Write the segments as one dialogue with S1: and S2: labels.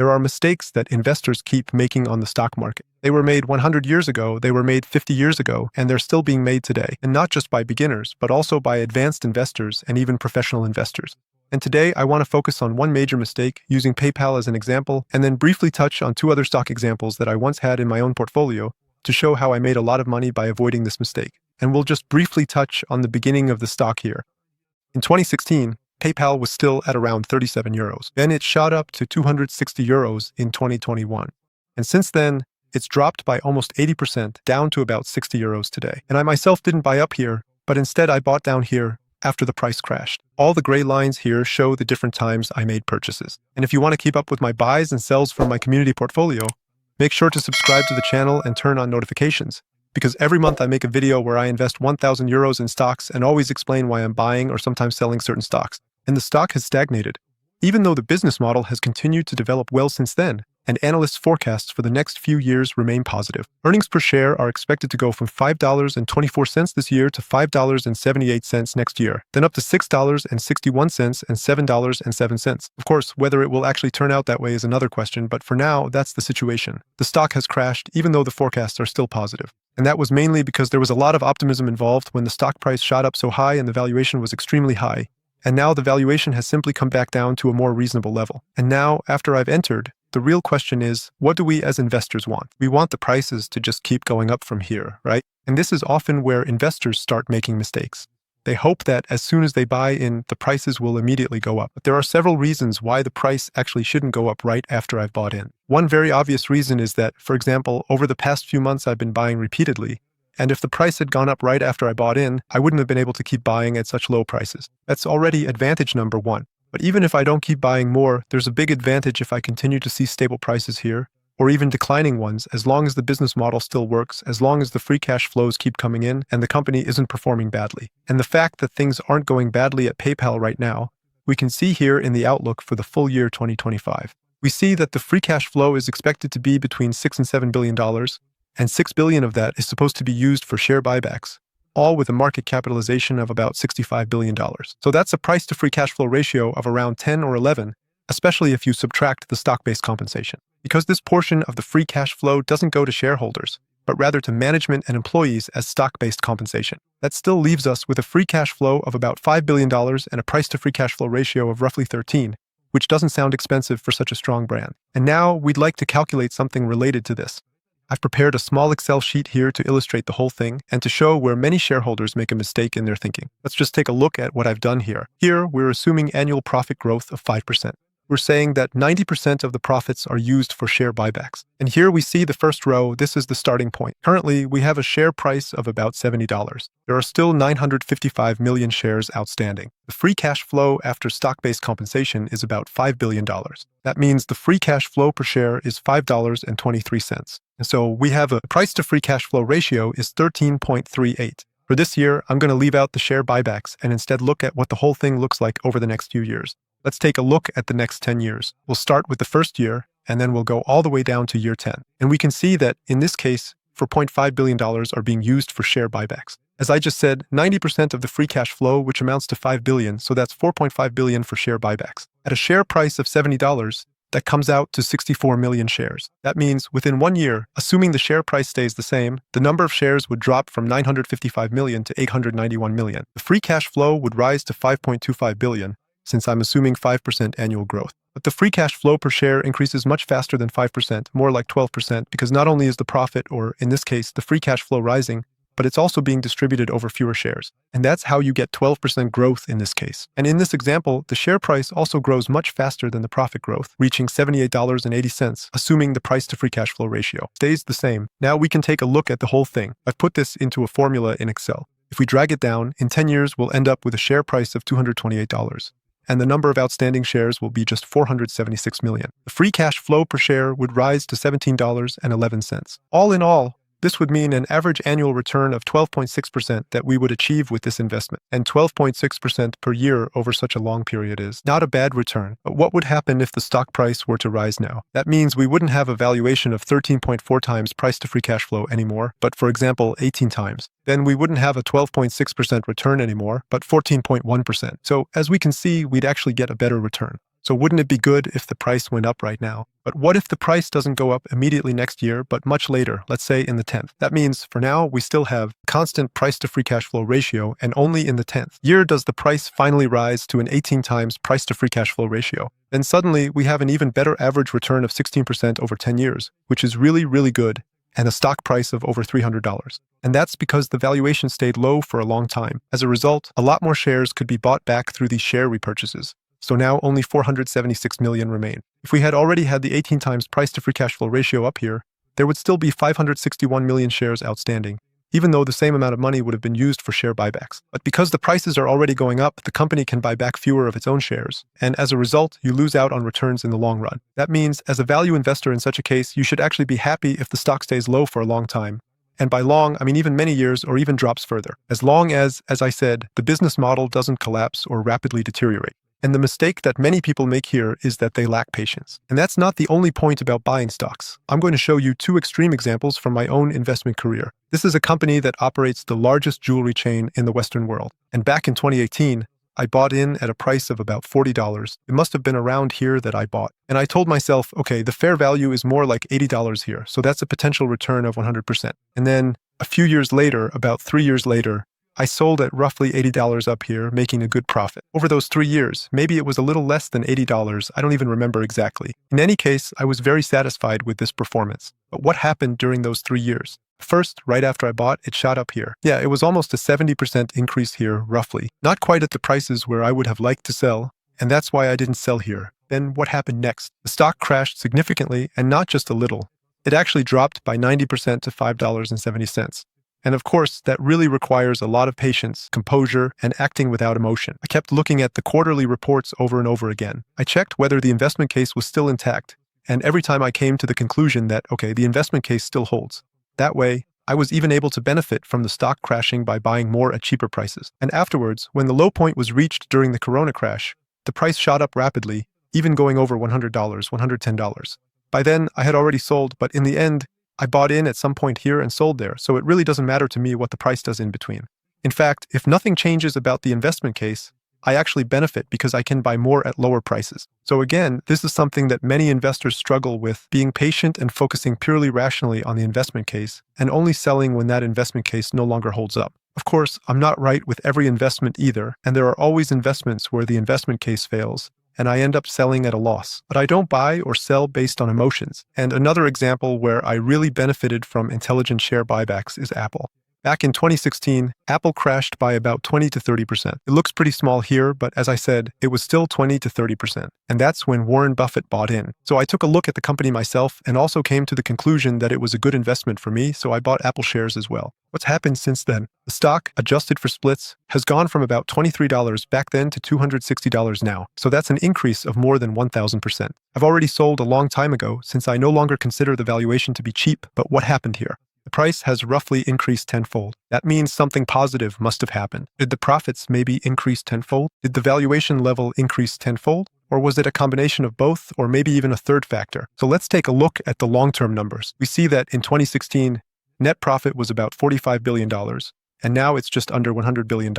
S1: There are mistakes that investors keep making on the stock market. They were made 100 years ago, they were made 50 years ago, and they're still being made today. And not just by beginners, but also by advanced investors and even professional investors. And today, I want to focus on one major mistake, using PayPal as an example, and then briefly touch on two other stock examples that I once had in my own portfolio to show how I made a lot of money by avoiding this mistake. And we'll just briefly touch on the beginning of the stock here. In 2016, PayPal was still at around 37 euros. Then it shot up to 260 euros in 2021. And since then, it's dropped by almost 80% down to about 60 euros today. And I myself didn't buy up here, but instead I bought down here after the price crashed. All the gray lines here show the different times I made purchases. And if you want to keep up with my buys and sells from my community portfolio, make sure to subscribe to the channel and turn on notifications, because every month I make a video where I invest 1,000 euros in stocks and always explain why I'm buying or sometimes selling certain stocks. And the stock has stagnated, even though the business model has continued to develop well since then, and analysts' forecasts for the next few years remain positive. Earnings per share are expected to go from $5.24 this year to $5.78 next year, then up to $6.61 and $7.07. Of course, whether it will actually turn out that way is another question, but for now, that's the situation. The stock has crashed, even though the forecasts are still positive. And that was mainly because there was a lot of optimism involved when the stock price shot up so high and the valuation was extremely high. And now the valuation has simply come back down to a more reasonable level. And now, after I've entered, the real question is, what do we as investors want? We want the prices to just keep going up from here, right? And this is often where investors start making mistakes. They hope that as soon as they buy in, the prices will immediately go up. But there are several reasons why the price actually shouldn't go up right after I've bought in. One very obvious reason is that, for example, over the past few months I've been buying repeatedly, and if the price had gone up right after I bought in, I wouldn't have been able to keep buying at such low prices. That's already advantage number one. But even if I don't keep buying more, there's a big advantage if I continue to see stable prices here, or even declining ones, as long as the business model still works, as long as the free cash flows keep coming in and the company isn't performing badly. And the fact that things aren't going badly at PayPal right now, we can see here in the outlook for the full year 2025. We see that the free cash flow is expected to be between $6 and $7 billion, and $6 billion of that is supposed to be used for share buybacks, all with a market capitalization of about $65 billion. So that's a price to free cash flow ratio of around 10 or 11, especially if you subtract the stock-based compensation. Because this portion of the free cash flow doesn't go to shareholders, but rather to management and employees as stock-based compensation. That still leaves us with a free cash flow of about $5 billion and a price to free cash flow ratio of roughly 13, which doesn't sound expensive for such a strong brand. And now we'd like to calculate something related to this. I've prepared a small Excel sheet here to illustrate the whole thing and to show where many shareholders make a mistake in their thinking. Let's just take a look at what I've done here. Here, we're assuming annual profit growth of 5%. We're saying that 90% of the profits are used for share buybacks. And here we see the first row, this is the starting point. Currently, we have a share price of about $70. There are still 955 million shares outstanding. The free cash flow after stock-based compensation is about $5 billion. That means the free cash flow per share is $5.23. And so we have a price to free cash flow ratio is 13.38. For this year, I'm going to leave out the share buybacks and instead look at what the whole thing looks like over the next few years. Let's take a look at the next 10 years. We'll start with the first year, and then we'll go all the way down to year 10. And we can see that, in this case, $4.5 billion are being used for share buybacks. As I just said, 90% of the free cash flow, which amounts to $5 billion, so that's $4.5 billion for share buybacks. At a share price of $70, that comes out to 64 million shares. That means within 1 year, assuming the share price stays the same, the number of shares would drop from 955 million to 891 million. The free cash flow would rise to 5.25 billion, since I'm assuming 5% annual growth. But the free cash flow per share increases much faster than 5%, more like 12%, because not only is the profit, or in this case, the free cash flow rising, but it's also being distributed over fewer shares. And that's how you get 12% growth in this case. And in this example, the share price also grows much faster than the profit growth, reaching $78.80, assuming the price to free cash flow ratio stays the same. Now we can take a look at the whole thing. I've put this into a formula in Excel. If we drag it down, in 10 years, we'll end up with a share price of $228. And the number of outstanding shares will be just 476 million. The free cash flow per share would rise to $17.11. All in all, this would mean an average annual return of 12.6% that we would achieve with this investment. And 12.6% per year over such a long period is not a bad return. But what would happen if the stock price were to rise now? That means we wouldn't have a valuation of 13.4 times price to free cash flow anymore, but for example, 18 times. Then we wouldn't have a 12.6% return anymore, but 14.1%. So as we can see, we'd actually get a better return. So wouldn't it be good if the price went up right now? But what if the price doesn't go up immediately next year, but much later, let's say in the 10th? That means for now, we still have constant price to free cash flow ratio, and only in the 10th year does the price finally rise to an 18 times price to free cash flow ratio. Then suddenly we have an even better average return of 16% over 10 years, which is really, really good, and a stock price of over $300. And that's because the valuation stayed low for a long time. As a result, a lot more shares could be bought back through these share repurchases. So now only 476 million remain. If we had already had the 18 times price to free cash flow ratio up here, there would still be 561 million shares outstanding, even though the same amount of money would have been used for share buybacks. But because the prices are already going up, the company can buy back fewer of its own shares. And as a result, you lose out on returns in the long run. That means, as a value investor in such a case, you should actually be happy if the stock stays low for a long time. And by long, I mean even many years or even drops further. As long as I said, the business model doesn't collapse or rapidly deteriorate. And the mistake that many people make here is that they lack patience. And that's not the only point about buying stocks. I'm going to show you two extreme examples from my own investment career. This is a company that operates the largest jewelry chain in the Western world. And back in 2018, I bought in at a price of about $40. It must have been around here that I bought. And I told myself, okay, the fair value is more like $80 here, so that's a potential return of 100%. And then a few years later, about 3 years later, I sold at roughly $80 up here, making a good profit. Over those 3 years, maybe it was a little less than $80, I don't even remember exactly. In any case, I was very satisfied with this performance. But what happened during those 3 years? First, right after I bought, it shot up here. Yeah, it was almost a 70% increase here, roughly. Not quite at the prices where I would have liked to sell, and that's why I didn't sell here. Then what happened next? The stock crashed significantly, and not just a little. It actually dropped by 90% to $5.70. And of course, that really requires a lot of patience, composure, and acting without emotion. I kept looking at the quarterly reports over and over again. I checked whether the investment case was still intact, and every time I came to the conclusion that, okay, the investment case still holds. That way, I was even able to benefit from the stock crashing by buying more at cheaper prices. And afterwards, when the low point was reached during the Corona crash, the price shot up rapidly, even going over $100, $110. By then, I had already sold, but in the end, I bought in at some point here and sold there, so it really doesn't matter to me what the price does in between. In fact, if nothing changes about the investment case, I actually benefit because I can buy more at lower prices. So again, this is something that many investors struggle with, being patient and focusing purely rationally on the investment case, and only selling when that investment case no longer holds up. Of course, I'm not right with every investment either, and there are always investments where the investment case fails, and I end up selling at a loss. But I don't buy or sell based on emotions. And another example where I really benefited from intelligent share buybacks is Apple. Back in 2016, Apple crashed by about 20 to 30%. It looks pretty small here, but as I said, it was still 20 to 30%. And that's when Warren Buffett bought in. So I took a look at the company myself and also came to the conclusion that it was a good investment for me, so I bought Apple shares as well. What's happened since then? The stock, adjusted for splits, has gone from about $23 back then to $260 now. So that's an increase of more than 1,000%. I've already sold a long time ago since I no longer consider the valuation to be cheap, but what happened here? The price has roughly increased tenfold. That means something positive must have happened. Did the profits maybe increase tenfold? Did the valuation level increase tenfold? Or was it a combination of both, or maybe even a third factor? So let's take a look at the long-term numbers. We see that in 2016, net profit was about $45 billion, and now it's just under $100 billion.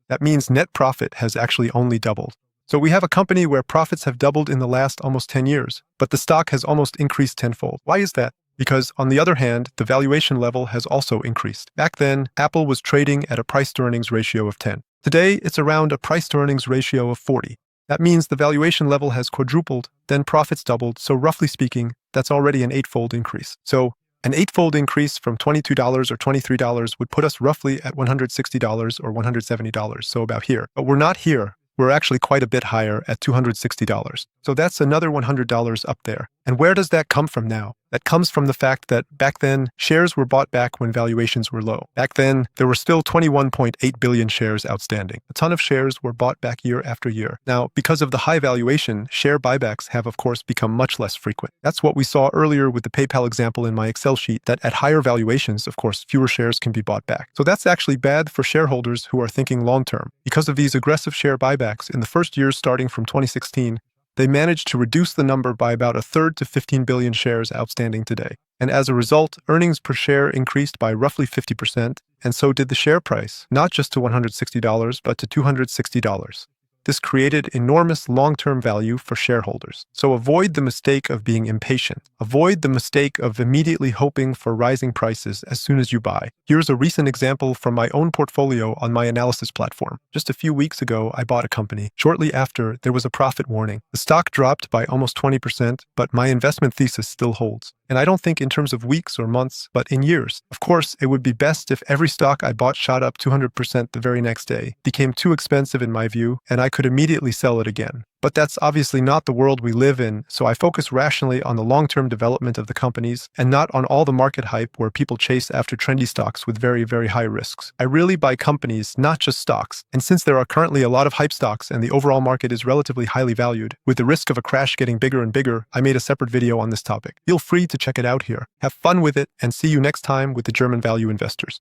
S1: That means net profit has actually only doubled. So we have a company where profits have doubled in the last almost 10 years, but the stock has almost increased tenfold. Why is that? Because, on the other hand, the valuation level has also increased. Back then, Apple was trading at a price-to-earnings ratio of 10. Today, it's around a price-to-earnings ratio of 40. That means the valuation level has quadrupled, then profits doubled, so roughly speaking, that's already an 8-fold increase. So, an 8-fold increase from $22 or $23 would put us roughly at $160 or $170, so about here. But we're not here. We're actually quite a bit higher at $260. So that's another $100 up there. And where does that come from now? That comes from the fact that back then, shares were bought back when valuations were low. Back then, there were still 21.8 billion shares outstanding. A ton of shares were bought back year after year. Now, because of the high valuation, share buybacks have, of course, become much less frequent. That's what we saw earlier with the PayPal example in my Excel sheet, that at higher valuations, of course, fewer shares can be bought back. So that's actually bad for shareholders who are thinking long-term. Because of these aggressive share buybacks, in the first years starting from 2016, they managed to reduce the number by about a third to 15 billion shares outstanding today. And as a result, earnings per share increased by roughly 50%, and so did the share price, not just to $160, but to $260. This created enormous long-term value for shareholders. So avoid the mistake of being impatient. Avoid the mistake of immediately hoping for rising prices as soon as you buy. Here's a recent example from my own portfolio on my analysis platform. Just a few weeks ago, I bought a company. Shortly after, there was a profit warning. The stock dropped by almost 20%, but my investment thesis still holds. And I don't think in terms of weeks or months, but in years. Of course, it would be best if every stock I bought shot up 200% the very next day, became too expensive in my view, and I could immediately sell it again. But that's obviously not the world we live in, so I focus rationally on the long-term development of the companies and not on all the market hype where people chase after trendy stocks with very, very high risks. I really buy companies, not just stocks. And since there are currently a lot of hype stocks and the overall market is relatively highly valued, with the risk of a crash getting bigger and bigger, I made a separate video on this topic. Feel free to check it out here. Have fun with it, and see you next time with the German value investors.